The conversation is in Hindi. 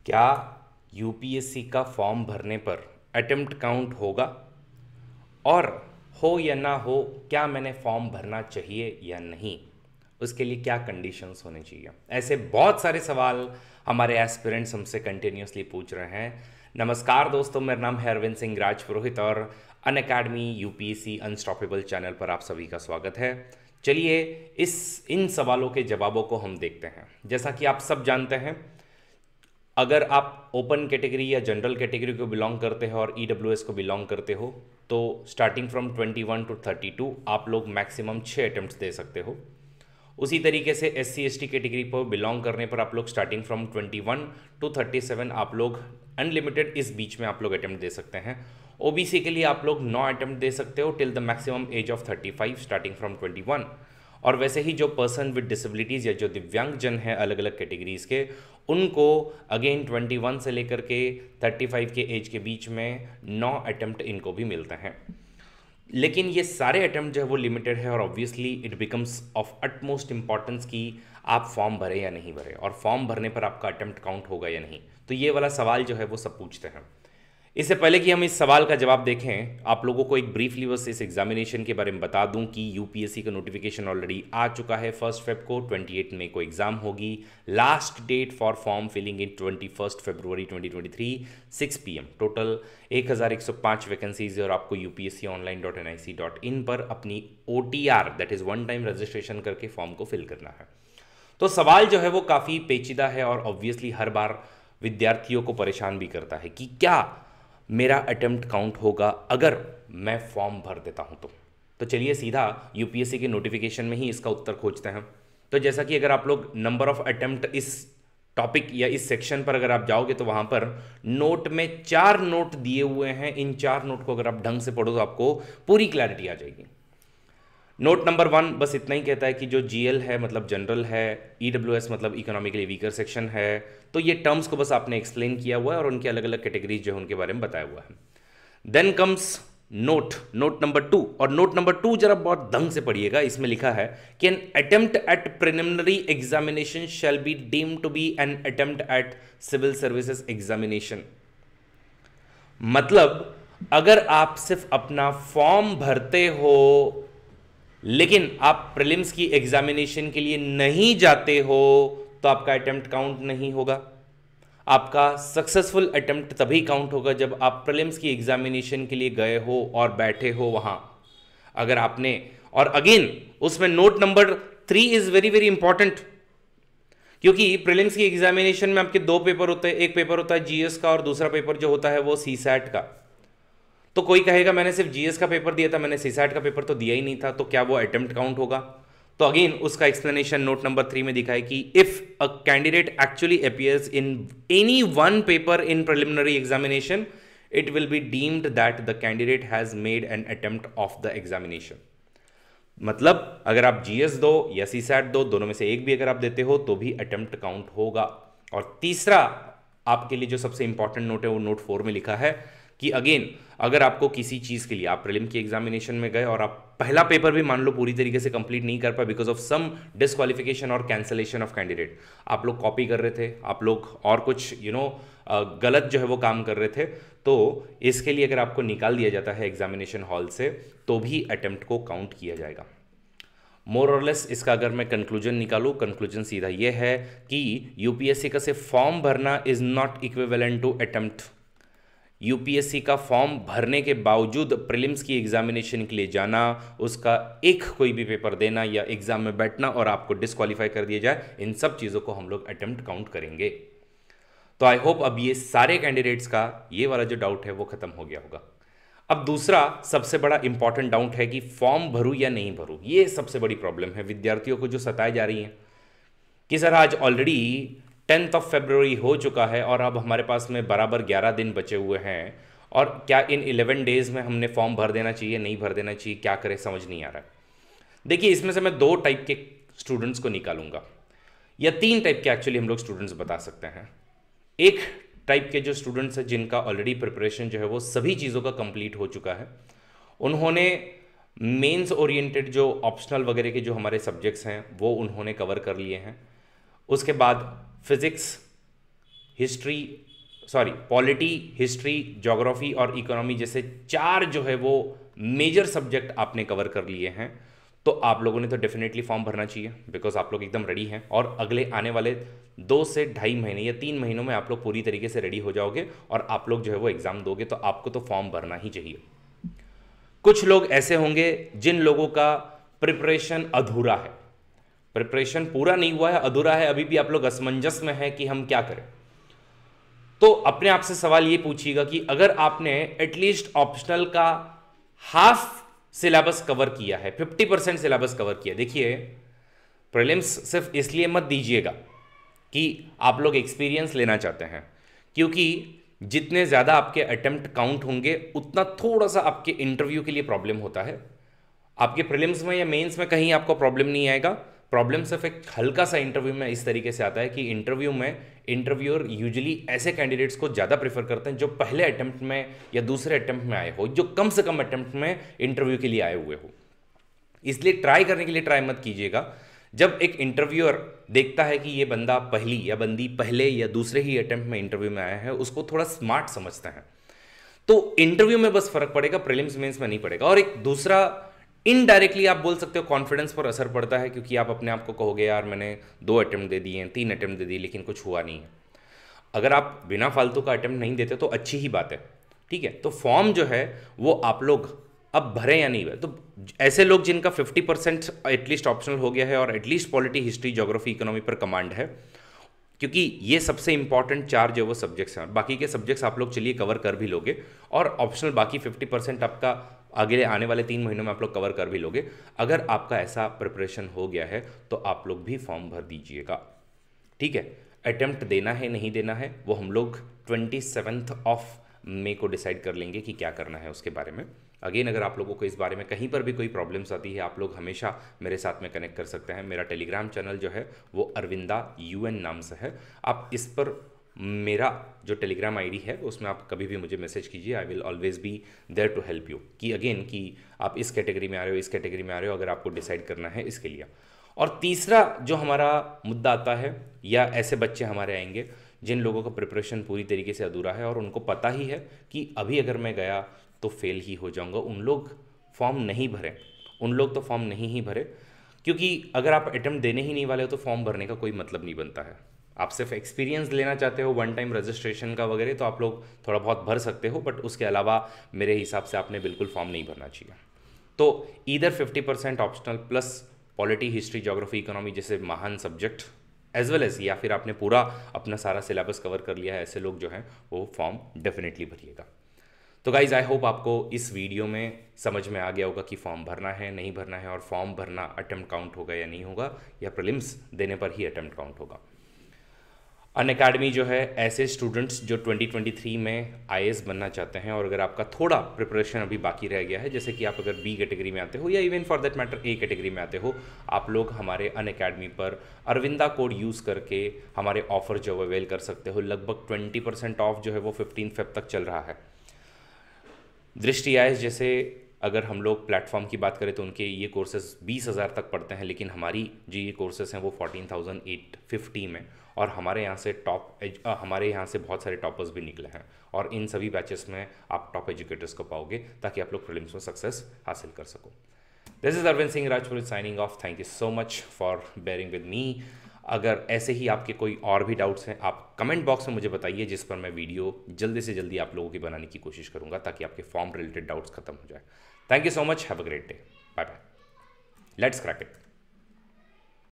क्या यूपीएससी का फॉर्म भरने पर अटेम्प्ट काउंट होगा? और हो या ना हो, क्या मैंने फॉर्म भरना चाहिए या नहीं? उसके लिए क्या कंडीशंस होने चाहिए? ऐसे बहुत सारे सवाल हमारे एस्पिरेंट्स हमसे कंटिन्यूसली पूछ रहे हैं। नमस्कार दोस्तों, मेरा नाम है अरविंद सिंह राजपुरोहित और अन अकेडमी यूपीएससी अनस्टॉपेबल चैनल पर आप सभी का स्वागत है। चलिए इन सवालों के जवाबों को हम देखते हैं। जैसा कि आप सब जानते हैं, अगर आप ओपन कैटेगरी या जनरल कैटेगरी को बिलोंग करते हो और ईडब्ल्यूएस को बिलोंग करते हो तो स्टार्टिंग फ्रॉम 21 टू 32 आप लोग मैक्सिमम 6 अटेम्प्ट्स दे सकते हो। उसी तरीके से SC ST कैटेगरी पर बिलोंग करने पर आप लोग स्टार्टिंग फ्रॉम 21 टू 37 आप लोग अनलिमिटेड इस बीच में आप लोग अटेम्प्ट दे सकते हैं। ओबीसी के लिए आप लोग 9 अटेम्प्ट दे सकते हो till the maximum age of 35 starting from 21। और वैसे ही जो पर्सन विद डिसेबिलिटीज़ या जो दिव्यांगजन हैं अलग अलग कैटेगरीज के, उनको अगेन 21 से लेकर के 35 के एज के बीच में 9 अटेम्प्ट इनको भी मिलते हैं। लेकिन ये सारे अटेम्प्ट जो है वो लिमिटेड है और obviously it becomes of utmost importance कि आप फॉर्म भरें या नहीं भरें, और फॉर्म भरने पर आपका अटेम्प्ट काउंट होगा या नहीं। तो ये वाला सवाल जो है वो सब पूछते हैं। इससे पहले कि हम इस सवाल का जवाब देखें, आप लोगों को एक ब्रीफली बस इस एग्जामिनेशन के बारे में बता दूं कि यूपीएससी का नोटिफिकेशन ऑलरेडी आ चुका है। 1 फेब को 28 मई को एग्जाम होगी। Last date for form filling in 21 फरवरी 2023 6 PM। टोटल 1105 वैकेंसीज है और आपको upsconline.nic.in पर अपनी OTR that is one time registration करके फॉर्म को फिल करना है। तो सवाल जो है वो काफ़ी पेचीदा है और ऑब्वियसली हर बार विद्यार्थियों को परेशान भी करता है कि क्या मेरा अटेम्प्ट काउंट होगा अगर मैं फॉर्म भर देता हूं तो चलिए सीधा यूपीएससी के नोटिफिकेशन में ही इसका उत्तर खोजते हैं। तो जैसा कि अगर आप लोग नंबर ऑफ अटेम्प्ट इस टॉपिक या इस सेक्शन पर अगर आप जाओगे तो वहां पर नोट में 4 नोट दिए हुए हैं। इन 4 नोट को अगर आप ढंग से पढ़ो तो आपको पूरी क्लैरिटी आ जाएगी। नोट नंबर 1 बस इतना ही कहता है कि जो जीएल है मतलब जनरल है, ईडब्ल्यूएस मतलब इकोनॉमिकली वीकर सेक्शन है। तो ये टर्म्स को बस आपने एक्सप्लेन किया हुआ है और उनके अलग अलग कैटेगरीज जो है उनके बारे में बताया हुआ है। देन कम्स नोट नंबर 2, और नोट नंबर 2 जरा बहुत ढंग से पढ़िएगा। इसमें लिखा है कि an attempt at preliminary examination shall be deemed to be an attempt at civil services examination. मतलब अगर आप सिर्फ अपना फॉर्म भरते हो लेकिन आप प्रीलिम्स की एग्जामिनेशन के लिए नहीं जाते हो तो आपका अटेम्प्ट काउंट नहीं होगा। आपका सक्सेसफुल अटेम्प्ट तभी काउंट होगा जब आप प्रीलिम्स की एग्जामिनेशन के लिए गए हो और बैठे हो वहां। अगर आपने, और अगेन उसमें note number 3 is very very important, क्योंकि प्रीलिम्स की एग्जामिनेशन में आपके 2 पेपर होते हैं। एक पेपर होता है जीएस का और दूसरा पेपर जो होता है वो सीसैट का। तो कोई कहेगा मैंने सिर्फ जीएस का पेपर दिया था, मैंने सीसैट का पेपर तो दिया ही नहीं था, तो क्या वो अटेम्प्ट काउंट होगा? तो अगेन उसका एक्सप्लेनेशन नोट नंबर 3 में दिखा है कि if a candidate actually appears in any one paper in preliminary examination it will be deemed that the candidate has made an attempt of the examination. मतलब अगर आप जीएस दो या सीसैट दो, दोनों में से एक भी अगर आप देते हो तो भी अटेम्प्ट काउंट होगा। और तीसरा आपके लिए जो सबसे इंपॉर्टेंट नोट है वो नोट 4 में लिखा है कि अगेन अगर आपको किसी चीज़ के लिए आप प्रीलिम की एग्जामिनेशन में गए और आप पहला पेपर भी मान लो पूरी तरीके से कंप्लीट नहीं कर पाए बिकॉज ऑफ सम डिस्क्वालिफिकेशन और कैंसलेशन ऑफ कैंडिडेट, आप लोग कॉपी कर रहे थे, आप लोग और कुछ गलत जो है वो काम कर रहे थे, तो इसके लिए अगर आपको निकाल दिया जाता है एग्जामिनेशन हॉल से तो भी अटेम्प्ट को काउंट किया जाएगा। मोर और लेस इसका अगर मैं कंक्लूजन निकालूं, कंक्लूजन सीधा ये है कि यूपीएससी का सिर्फ फॉर्म भरना is not equivalent to attempt. UPSC का फॉर्म भरने के बावजूद प्रीलिम्स की एग्जामिनेशन के लिए जाना, उसका एक कोई भी पेपर देना या एग्जाम में बैठना और आपको डिस्क्वालीफाई कर दिया जाए, इन सब चीज़ों को हम लोग अटेम्प्ट काउंट करेंगे। तो आई होप अब ये सारे कैंडिडेट्स का ये वाला जो डाउट है वो खत्म हो गया होगा। अब दूसरा सबसे बड़ा इंपॉर्टेंट डाउट है कि फॉर्म भरूं या नहीं भरूं। ये सबसे बड़ी प्रॉब्लम है विद्यार्थियों को जो सताई जा रही है कि सर आज ऑलरेडी 10 फरवरी हो चुका है और अब हमारे पास में बराबर 11 दिन बचे हुए हैं, और क्या इन 11 डेज में हमने फॉर्म भर देना चाहिए, नहीं भर देना चाहिए, क्या करें समझ नहीं आ रहा है। देखिए इसमें से मैं 2 टाइप के स्टूडेंट्स को निकालूंगा, या 3 टाइप के एक्चुअली हम लोग स्टूडेंट्स बता सकते हैं। एक टाइप के जो स्टूडेंट्स हैं जिनका ऑलरेडी प्रिपरेशन जो है वो सभी चीज़ों का कंप्लीट हो चुका है, उन्होंने मेंस ओरिएंटेड जो ऑप्शनल वगैरह के जो हमारे सब्जेक्ट्स हैं वो उन्होंने कवर कर लिए हैं। उसके बाद फिजिक्स, पॉलिटी, हिस्ट्री, ज्योग्राफी और इकोनॉमी जैसे 4 जो है वो मेजर सब्जेक्ट आपने कवर कर लिए हैं, तो आप लोगों ने तो डेफिनेटली फॉर्म भरना चाहिए, बिकॉज आप लोग एकदम रेडी हैं और अगले आने वाले 2 से 2.5 महीने या 3 महीनों में आप लोग पूरी तरीके से रेडी हो जाओगे और आप लोग जो है वो एग्ज़ाम दोगे, तो आपको तो फॉर्म भरना ही चाहिए। कुछ लोग ऐसे होंगे जिन लोगों का प्रिपरेशन अधूरा है, प्रिपरेशन पूरा नहीं हुआ है, अधूरा है, अभी भी आप लोग असमंजस में है कि हम क्या करें। तो अपने आप से सवाल ये पूछिएगा कि अगर आपने एटलीस्ट ऑप्शनल का हाफ सिलेबस कवर किया है, 50% सिलेबस कवर किया, देखिए प्रीलिम्स सिर्फ इसलिए मत दीजिएगा कि आप लोग एक्सपीरियंस लेना चाहते हैं, क्योंकि जितने ज़्यादा आपके अटेम्प्ट काउंट होंगे उतना थोड़ा सा आपके इंटरव्यू के लिए प्रॉब्लम होता है। आपके प्रीलिम्स में या मेंस में कहीं आपको प्रॉब्लम नहीं आएगा, प्रॉब्लम सिर्फ एक हल्का सा इंटरव्यू में इस तरीके से आता है कि इंटरव्यू में इंटरव्यूअर यूजुअली ऐसे कैंडिडेट्स को ज़्यादा प्रेफर करते हैं जो पहले अटेम्प्ट में या दूसरे अटेम्प्ट में आए हो, जो कम से कम अटेम्प्ट में इंटरव्यू के लिए आए हुए हो। इसलिए ट्राई करने के लिए ट्राई मत कीजिएगा। जब एक इंटरव्यूअर देखता है कि ये बंदा पहली या बंदी पहले या दूसरे ही अटेम्प्ट में इंटरव्यू में आया है, उसको थोड़ा स्मार्ट समझते हैं, तो इंटरव्यू में बस फर्क पड़ेगा, प्रीलिम्स मेंस में नहीं पड़ेगा। और एक दूसरा इनडायरेक्टली आप बोल सकते हो कॉन्फिडेंस पर असर पड़ता है, क्योंकि आप अपने आप को कहोगे यार मैंने 2 अटेम्प्ट दे दिए हैं, 3 अटेम्प्ट दे दिए, लेकिन कुछ हुआ नहीं है। अगर आप बिना फालतू का अटेम्प्ट नहीं देते तो अच्छी ही बात है, ठीक है। तो फॉर्म जो है वो आप लोग अब भरें या नहीं भरें, तो ऐसे लोग जिनका 50% एटलीस्ट ऑप्शनल हो गया है और at least polity, history, geography, economy पर कमांड है, क्योंकि ये सबसे इंपॉर्टेंट 4 जो वो सब्जेक्ट्स हैं, बाकी के सब्जेक्ट्स आप लोग चलिए कवर कर भी लोगे और ऑप्शनल बाकी 50% आपका आगे आने वाले 3 महीनों में आप लोग कवर कर भी लोगे। अगर आपका ऐसा प्रिपरेशन हो गया है तो आप लोग भी फॉर्म भर दीजिएगा, ठीक है। अटेम्प्ट देना है नहीं देना है वो हम लोग 27 मई को डिसाइड कर लेंगे कि क्या करना है उसके बारे में। अगेन अगर आप लोगों को इस बारे में कहीं पर भी कोई प्रॉब्लम्स आती है, आप लोग हमेशा मेरे साथ में कनेक्ट कर सकते हैं। मेरा टेलीग्राम चैनल जो है वो अरविंदा UN नाम से है, आप इस पर मेरा जो टेलीग्राम आईडी है उसमें आप कभी भी मुझे मैसेज कीजिए, I will always be there to help you, कि अगेन कि आप इस कैटेगरी में आ रहे हो, इस कैटेगरी में आ रहे हो, अगर आपको डिसाइड करना है इसके लिए। और तीसरा जो हमारा मुद्दा आता है, या ऐसे बच्चे हमारे आएंगे जिन लोगों का प्रिपरेशन पूरी तरीके से अधूरा है और उनको पता ही है कि अभी अगर मैं गया तो फेल ही हो जाऊंगा, उन लोग फॉर्म नहीं भरें, उन लोग तो फॉर्म नहीं ही भरे, क्योंकि अगर आप अटेम्प्ट देने ही नहीं वाले हो तो फॉर्म भरने का कोई मतलब नहीं बनता है। आप सिर्फ एक्सपीरियंस लेना चाहते हो 1 टाइम रजिस्ट्रेशन का वगैरह, तो आप लोग थोड़ा बहुत भर सकते हो, बट उसके अलावा मेरे हिसाब से आपने बिल्कुल फॉर्म नहीं भरना चाहिए। तो either 50% optional plus polity, history, geography, economy जैसे महान सब्जेक्ट एज वेल एज, या फिर आपने पूरा अपना सारा सिलेबस कवर कर लिया है, ऐसे लोग जो हैं वो फॉर्म डेफिनेटली भरिएगा। तो गाइज आई होप आपको इस वीडियो में समझ में आ गया होगा कि फॉर्म भरना है नहीं भरना है, और फॉर्म भरना अटेम्प्ट काउंट होगा या नहीं होगा, या प्रीलिम्स देने पर ही अटेम्प्ट काउंट होगा। अनअकैडमी जो है ऐसे स्टूडेंट्स जो 2023 में IAS बनना चाहते हैं, और अगर आपका थोड़ा प्रिपरेशन अभी बाकी रह गया है, जैसे कि आप अगर B कैटेगरी में आते हो या even for that matter A category में आते हो, आप लोग हमारे अनअकैडमी पर अरविंदा कोड यूज़ करके हमारे ऑफर जो अवेल कर सकते हो। लगभग 20% ऑफ जो है वो 15 Feb तक चल रहा है। दृष्टि IAS जैसे अगर हम लोग प्लेटफॉर्म की बात करें तो उनके ये कोर्सेज 20,000 तक पड़ते हैं, लेकिन हमारी जो ये कोर्सेज हैं वो 14,850 में, और हमारे यहाँ से हमारे यहाँ से बहुत सारे टॉपर्स भी निकले हैं, और इन सभी बैचेस में आप टॉप एजुकेटर्स को पाओगे ताकि आप लोग प्रीलिम्स में सक्सेस हासिल कर सको। This is Arvind Singh Rajpurohit signing off. Thank you so much for bearing with me. अगर ऐसे ही आपके कोई और भी डाउट्स हैं, आप कमेंट बॉक्स में मुझे बताइए, जिस पर मैं वीडियो जल्दी से जल्दी आप लोगों की बनाने की कोशिश करूंगा ताकि आपके फॉर्म रिलेटेड डाउट्स खत्म हो जाए। Thank you so much, have a great day, bye bye, let's crack it.